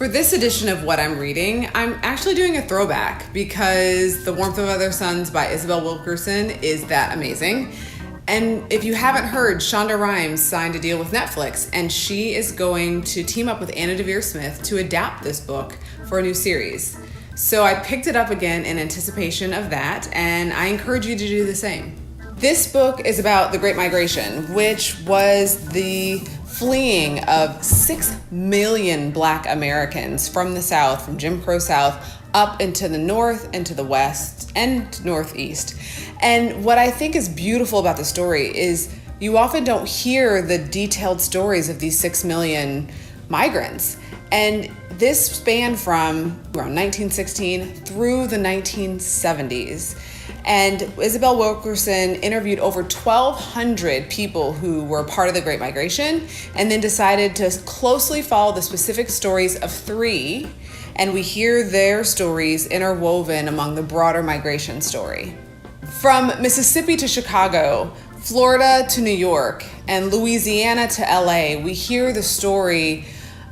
For this edition of What I'm Reading, I'm actually doing a throwback because The Warmth of Other Suns by Isabel Wilkerson is that amazing. And if you haven't heard, Shonda Rhimes signed a deal with Netflix, and she is going to team up with Ana Deavere Smith to adapt this book for a new series. So I picked it up again in anticipation of that, and I encourage you to do the same. This book is about the Great Migration, which was the fleeing of 6 million Black Americans from the South, from Jim Crow South, up into the North, into the West, and Northeast. And what I think is beautiful about the story is you often don't hear the detailed stories of these 6 million migrants. And this spanned from around 1916 through the 1970s. And Isabel Wilkerson interviewed over 1,200 people who were part of the Great Migration, and then decided to closely follow the specific stories of 3, and we hear their stories interwoven among the broader migration story. From Mississippi to Chicago, Florida to New York, and Louisiana to LA, we hear the story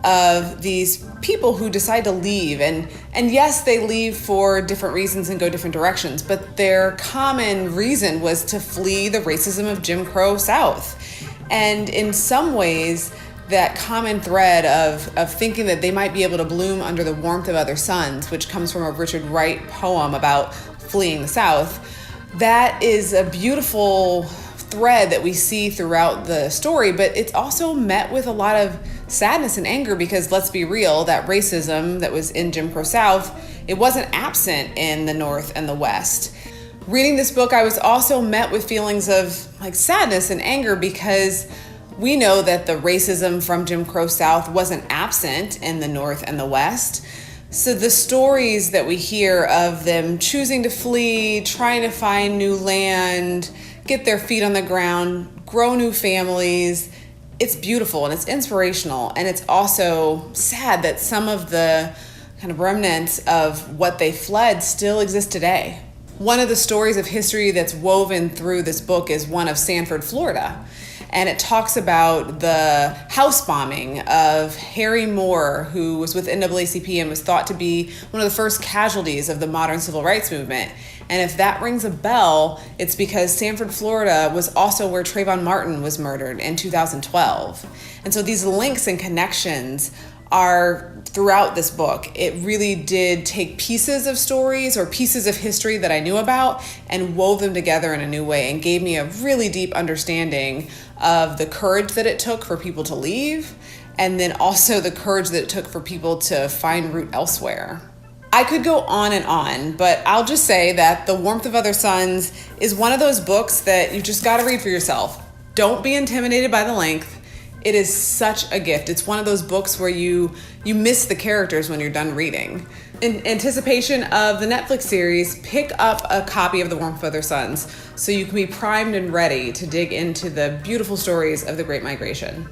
of these people who decide to leave. And yes, they leave for different reasons and go different directions, but their common reason was to flee the racism of Jim Crow South. And in some ways, that common thread of thinking that they might be able to bloom under the warmth of other suns, which comes from a Richard Wright poem about fleeing the South, that is a beautiful thread that we see throughout the story, but it's also met with a lot of sadness and anger because, let's be real, that racism that was in Jim Crow South, it wasn't absent in the North and the West. Reading this book, I was also met with feelings of sadness and anger because we know that the racism from Jim Crow South wasn't absent in the North and the West. So the stories that we hear of them choosing to flee, trying to find new land, get their feet on the ground, grow new families, it's beautiful and it's inspirational, and it's also sad that some of the kind of remnants of what they fled still exist today. One of the stories of history that's woven through this book is one of Sanford, Florida. And it talks about the house bombing of Harry Moore, who was with NAACP and was thought to be one of the first casualties of the modern civil rights movement. And if that rings a bell, it's because Sanford, Florida was also where Trayvon Martin was murdered in 2012. And so these links and connections are throughout this book. It really did take pieces of stories or pieces of history that I knew about and wove them together in a new way and gave me a really deep understanding of the courage that it took for people to leave, and then also the courage that it took for people to find root elsewhere. I could go on, but I'll just say that The Warmth of Other Suns is one of those books that you just got to read for yourself. Don't be intimidated by the length. It is such a gift. It's one of those books where you miss the characters when you're done reading. In anticipation of the Netflix series, pick up a copy of The Warmth of Other Suns so you can be primed and ready to dig into the beautiful stories of the Great Migration.